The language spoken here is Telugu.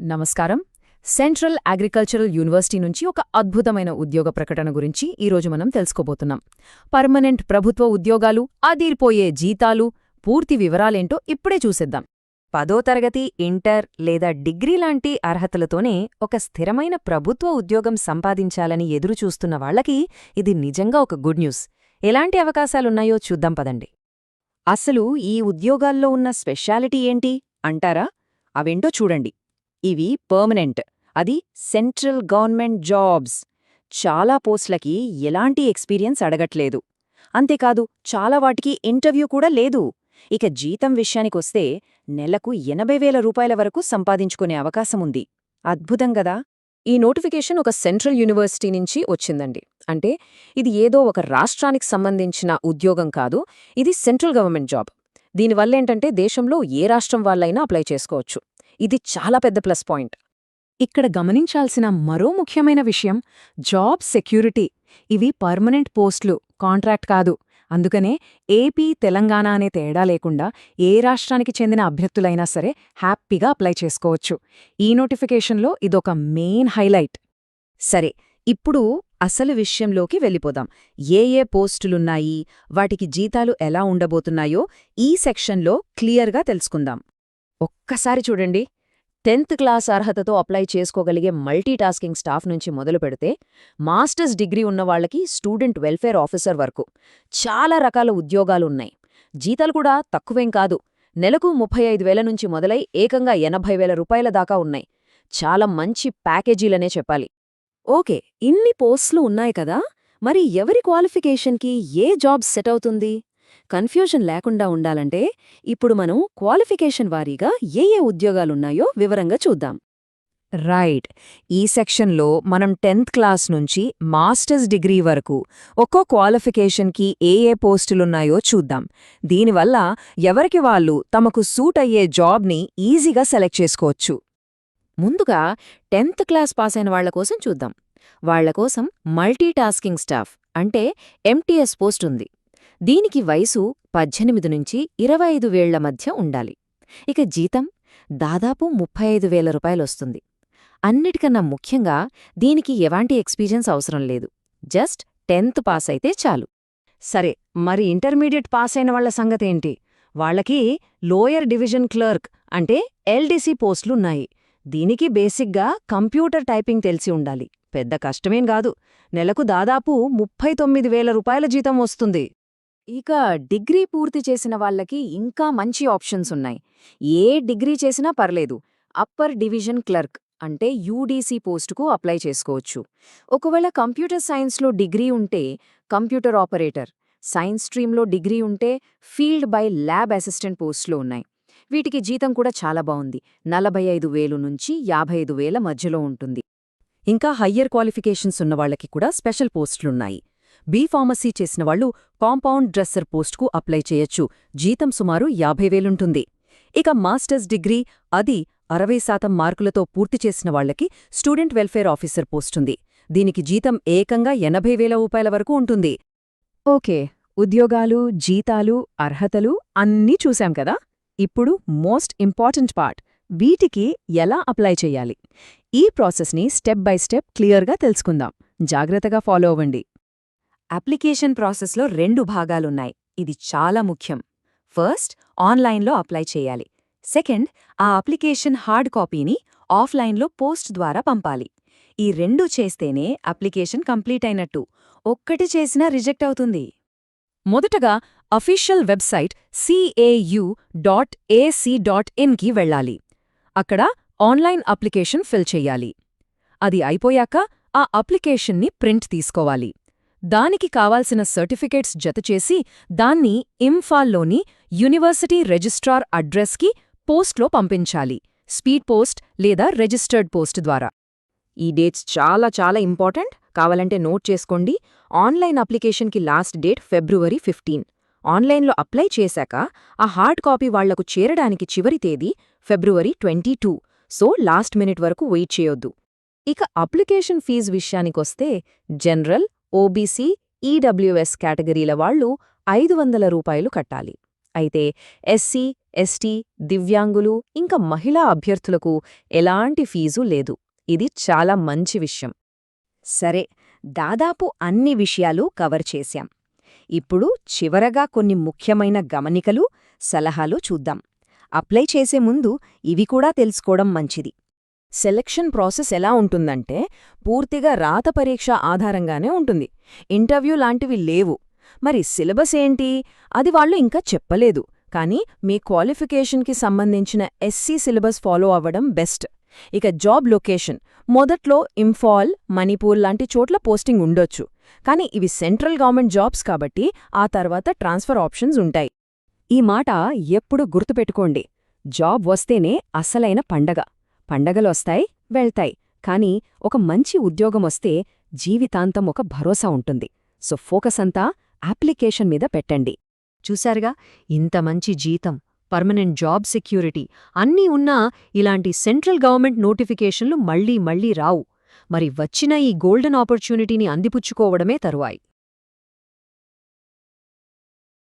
నమస్కారం. సెంట్రల్ అగ్రికల్చరల్ యూనివర్సిటీ నుంచి ఒక అద్భుతమైన ఉద్యోగ ప్రకటన గురించి ఈరోజు మనం తెలుసుకోబోతున్నాం. పర్మనెంట్ ప్రభుత్వ ఉద్యోగాలు, అదిరిపోయే జీతాలు, పూర్తి వివరాలేంటో ఇప్పుడే చూసేద్దాం. 10వ తరగతి, ఇంటర్ లేదా డిగ్రీ లాంటి అర్హతలతోనే ఒక స్థిరమైన ప్రభుత్వ ఉద్యోగం సంపాదించాలని ఎదురుచూస్తున్న వాళ్లకి ఇది నిజంగా ఒక గుడ్ న్యూస్. ఎలాంటి అవకాశాలున్నాయో చూద్దాం పదండి. అసలు ఈ ఉద్యోగాల్లో ఉన్న స్పెషాలిటీ ఏంటి అంటారా? అవేంటో చూడండి. ఇవి పర్మనెంట్, అది సెంట్రల్ గవర్నమెంట్ జాబ్స్. చాలా పోస్టులకి ఎలాంటి ఎక్స్పీరియన్స్ అడగట్లేదు. అంతేకాదు, చాలా వాటికి ఇంటర్వ్యూ కూడా లేదు. ఇక జీతం విషయానికొస్తే నెలకు 80,000 రూపాయల వరకు సంపాదించుకునే అవకాశముంది. అద్భుతం గదా! ఈ నోటిఫికేషన్ ఒక సెంట్రల్ యూనివర్సిటీ నుంచి వచ్చిందండి. అంటే ఇది ఏదో ఒక రాష్ట్రానికి సంబంధించిన ఉద్యోగం కాదు, ఇది సెంట్రల్ గవర్నమెంట్ జాబ్. దీనివల్లేంటంటే దేశంలో ఏ రాష్ట్రం వాళ్ళైనా అప్లై చేసుకోవచ్చు. ఇది చాలా పెద్ద ప్లస్ పాయింట్. ఇక్కడ గమనించాల్సిన మరో ముఖ్యమైన విషయం జాబ్ సెక్యూరిటీ. ఇవి పర్మనెంట్ పోస్టులు, కాంట్రాక్ట్ కాదు. అందుకనే ఏపీ, తెలంగాణ అనే తేడా లేకుండా ఏ రాష్ట్రానికి చెందిన అభ్యర్థులైనా సరే హ్యాపీగా అప్లై చేసుకోవచ్చు. ఈ నోటిఫికేషన్లో ఇదొక మెయిన్ హైలైట్. సరే, ఇప్పుడు అసలు విషయంలోకి వెళ్ళిపోదాం. ఏ పోస్టులున్నాయి, వాటికి జీతాలు ఎలా ఉండబోతున్నాయో ఈ సెక్షన్లో క్లియర్గా తెలుసుకుందాం. ఒక్కసారి చూడండి. 10th క్లాస్ అర్హతతో అప్లై చేసుకోగలిగే మల్టీటాస్కింగ్ స్టాఫ్ నుంచి మొదలు పెడితే మాస్టర్స్ డిగ్రీ ఉన్నవాళ్లకి స్టూడెంట్ వెల్ఫేర్ ఆఫీసర్ వరకు చాలా రకాల ఉద్యోగాలున్నాయి. జీతాలు కూడా తక్కువేం కాదు. నెలకు 35,000 నుంచి మొదలై ఏకంగా 80,000 రూపాయల దాకా ఉన్నాయి. చాలా మంచి ప్యాకేజీలనే చెప్పాలి. ఓకే, ఇన్ని పోస్టులు ఉన్నాయి కదా, మరి ఎవరి క్వాలిఫికేషన్కి ఏ జాబ్ సెట్ అవుతుంది? కన్ఫ్యూజన్ లేకుండా ఉండాలంటే ఇప్పుడు మనం క్వాలిఫికేషన్ వారీగా ఏ ఉద్యోగాలున్నాయో వివరంగా చూద్దాం. రైట్. ఈ సెక్షన్లో మనం 10th క్లాస్ నుంచి మాస్టర్స్ డిగ్రీ వరకు ఒక్కో క్వాలిఫికేషన్కి ఏ పోస్టులున్నాయో చూద్దాం. దీనివల్ల ఎవరికి వాళ్ళు తమకు సూట్ అయ్యే జాబ్ని ఈజీగా సెలెక్ట్ చేసుకోవచ్చు. ముందుగా 10th క్లాస్ పాస్ అయిన వాళ్ల కోసం చూద్దాం. వాళ్లకోసం మల్టీటాస్కింగ్ స్టాఫ్ అంటే ఎంటీఎస్ పోస్ట్ ఉంది. దీనికి వయసు 18 నుంచి 25 ఏళ్ల మధ్య ఉండాలి. ఇక జీతం దాదాపు 35,000 రూపాయలొస్తుంది. అన్నిటికన్నా ముఖ్యంగా దీనికి ఎలాంటి ఎక్స్పీరియన్స్ అవసరం లేదు. జస్ట్ 10th పాస్ అయితే చాలు. సరే, మరి ఇంటర్మీడియట్ పాస్ అయిన వాళ్ల సంగతేంటి? వాళ్లకి లోయర్ డివిజన్ క్లర్క్ అంటే ఎల్డీసీ పోస్టులున్నాయి. దీనికి బేసిక్గా కంప్యూటర్ టైపింగ్ తెలిసి ఉండాలి. పెద్ద కష్టమేం కాదు. నెలకు దాదాపు 39,000 రూపాయల జీతం వస్తుంది. ఇక డిగ్రీ పూర్తి చేసిన వాళ్లకి ఇంకా మంచి ఆప్షన్స్ ఉన్నాయి. ఏ డిగ్రీ చేసినా పర్లేదు. అప్పర్ డివిజన్ క్లర్క్ అంటే యూడీసీ పోస్టుకు అప్లై చేసుకోవచ్చు. ఒకవేళ కంప్యూటర్ సైన్స్లో డిగ్రీ ఉంటే కంప్యూటర్ ఆపరేటర్, సైన్స్ స్ట్రీమ్లో డిగ్రీ ఉంటే ఫీల్డ్ బై ల్యాబ్ అసిస్టెంట్ పోస్టులు ఉన్నాయి. వీటికి జీతం కూడా చాలా బాగుంది. 45,000 నుంచి 55,000 మధ్యలో ఉంటుంది. ఇంకా హయ్యర్ క్వాలిఫికేషన్స్ ఉన్నవాళ్లకి కూడా స్పెషల్ పోస్టులున్నాయి. బీ.ఫార్మసీ చేసినవాళ్లు కాంపౌండ్ డ్రెస్సర్ పోస్టుకు అప్లై చేయొచ్చు. జీతం సుమారు 50,000 ఇక మాస్టర్స్ డిగ్రీ, అది 60% మార్కులతో పూర్తి చేసిన వాళ్లకి స్టూడెంట్ వెల్ఫేర్ ఆఫీసర్ పోస్టుంది. దీనికి జీతం ఏకంగా 80,000 రూపాయల వరకు ఉంటుంది. ఓకే, ఉద్యోగాలు, జీతాలు, అర్హతలు అన్నీ చూశాం కదా. ఇప్పుడు మోస్ట్ ఇంపార్టెంట్ పార్ట్, వీటికి ఎలా అప్లై చెయ్యాలి? ఈ ప్రాసెస్ని స్టెప్ బై స్టెప్ క్లియర్గా తెలుసుకుందాం. జాగ్రత్తగా ఫాలో అవ్వండి. అప్లికేషన్ ప్రాసెస్లో 2 భాగాలున్నాయి. ఇది చాలా ముఖ్యం. ఫస్ట్, ఆన్లైన్లో అప్లై చేయాలి. సెకండ్, ఆ అప్లికేషన్ హార్డ్ కాపీని ఆఫ్లైన్లో పోస్ట్ ద్వారా పంపాలి. ఈ 2 చేస్తేనే అప్లికేషన్ కంప్లీట్ అయినట్టు. ఒక్కటి చేసినా రిజెక్ట్ అవుతుంది. మొదటగా అఫీషియల్ వెబ్సైట్ cau.ac.in కి వెళ్ళాలి. అక్కడ ఆన్లైన్ అప్లికేషన్ ఫిల్ చెయ్యాలి. అది అయిపోయాక ఆ అప్లికేషన్ని ప్రింట్ తీసుకోవాలి. దానికి కావాల్సిన సర్టిఫికేట్స్ జతచేసి దాన్ని ఇంఫాల్లోని యూనివర్సిటీ రిజిస్ట్రార్ అడ్రస్కి పోస్ట్లో పంపించాలి. స్పీడ్ పోస్ట్ లేదా రిజిస్టర్డ్ పోస్ట్ ద్వారా. ఈ డేట్స్ చాలా చాలా ఇంపార్టెంట్. కావాలంటే నోట్ చేసుకోండి. ఆన్లైన్ అప్లికేషన్కి లాస్ట్ డేట్ February 15. ఆన్లైన్లో అప్లై చేశాక ఆ హార్డ్ కాపీ వాళ్లకు చేరడానికి చివరి తేదీ February 22. సో లాస్ట్ మినిట్ వరకు వెయిట్ చేయొద్దు. ఇక అప్లికేషన్ ఫీజు విషయానికొస్తే జనరల్, ఓబీసీ, ఈడబ్ల్యూఎస్ కేటగిరీల వాళ్లు 500 రూపాయలు కట్టాలి. అయితే ఎస్సీ, ఎస్టీ, దివ్యాంగులు ఇంకా మహిళా అభ్యర్థులకు ఎలాంటి ఫీజు లేదు. ఇది చాలా మంచి విషయం. సరే, దాదాపు అన్ని విషయాలు కవర్ చేశాం. ఇప్పుడు చివరగా కొన్ని ముఖ్యమైన గమనికలు, సలహాలు చూద్దాం. అప్లై చేసే ముందు ఇవి కూడా తెలుసుకోవడం మంచిది. సెలక్షన్ ప్రాసెస్ ఎలా ఉంటుందంటే పూర్తిగా రాత పరీక్ష ఆధారంగానే ఉంటుంది. ఇంటర్వ్యూ లాంటివి లేవు. మరి సిలబస్ ఏంటి? అది వాళ్ళు ఇంకా చెప్పలేదు. కానీ మీ క్వాలిఫికేషన్కి సంబంధించిన ఎస్సీ సిలబస్ ఫాలో అవ్వడం బెస్ట్. ఇక జాబ్ లొకేషన్ మొదట్లో ఇంఫాల్, మణిపూర్ లాంటి చోట్ల పోస్టింగ్ ఉండొచ్చు. కానీ ఇవి సెంట్రల్ గవర్నమెంట్ జాబ్స్ కాబట్టి ఆ తర్వాత ట్రాన్స్ఫర్ ఆప్షన్స్ ఉంటాయి. ఈ మాట ఎప్పుడు గుర్తుపెట్టుకోండి. జాబ్ వస్తేనే అసలైన పండగ. పండగలొస్తాయి, వెళ్తాయి. కానీ ఒక మంచి ఉద్యోగమొస్తే జీవితాంతం ఒక భరోసా ఉంటుంది. సో ఫోకస్ అంతా అప్లికేషన్ మీద పెట్టండి. చూశారుగా, ఇంత మంచి జీతం, పర్మనెంట్ జాబ్ సెక్యూరిటీ అన్నీ ఉన్నా ఇలాంటి సెంట్రల్ గవర్నమెంట్ నోటిఫికేషన్లు మళ్లీ రావు. మరి వచ్చిన ఈ గోల్డెన్ ఆపర్చునిటీని అందిపుచ్చుకోవడమే తరువాయి.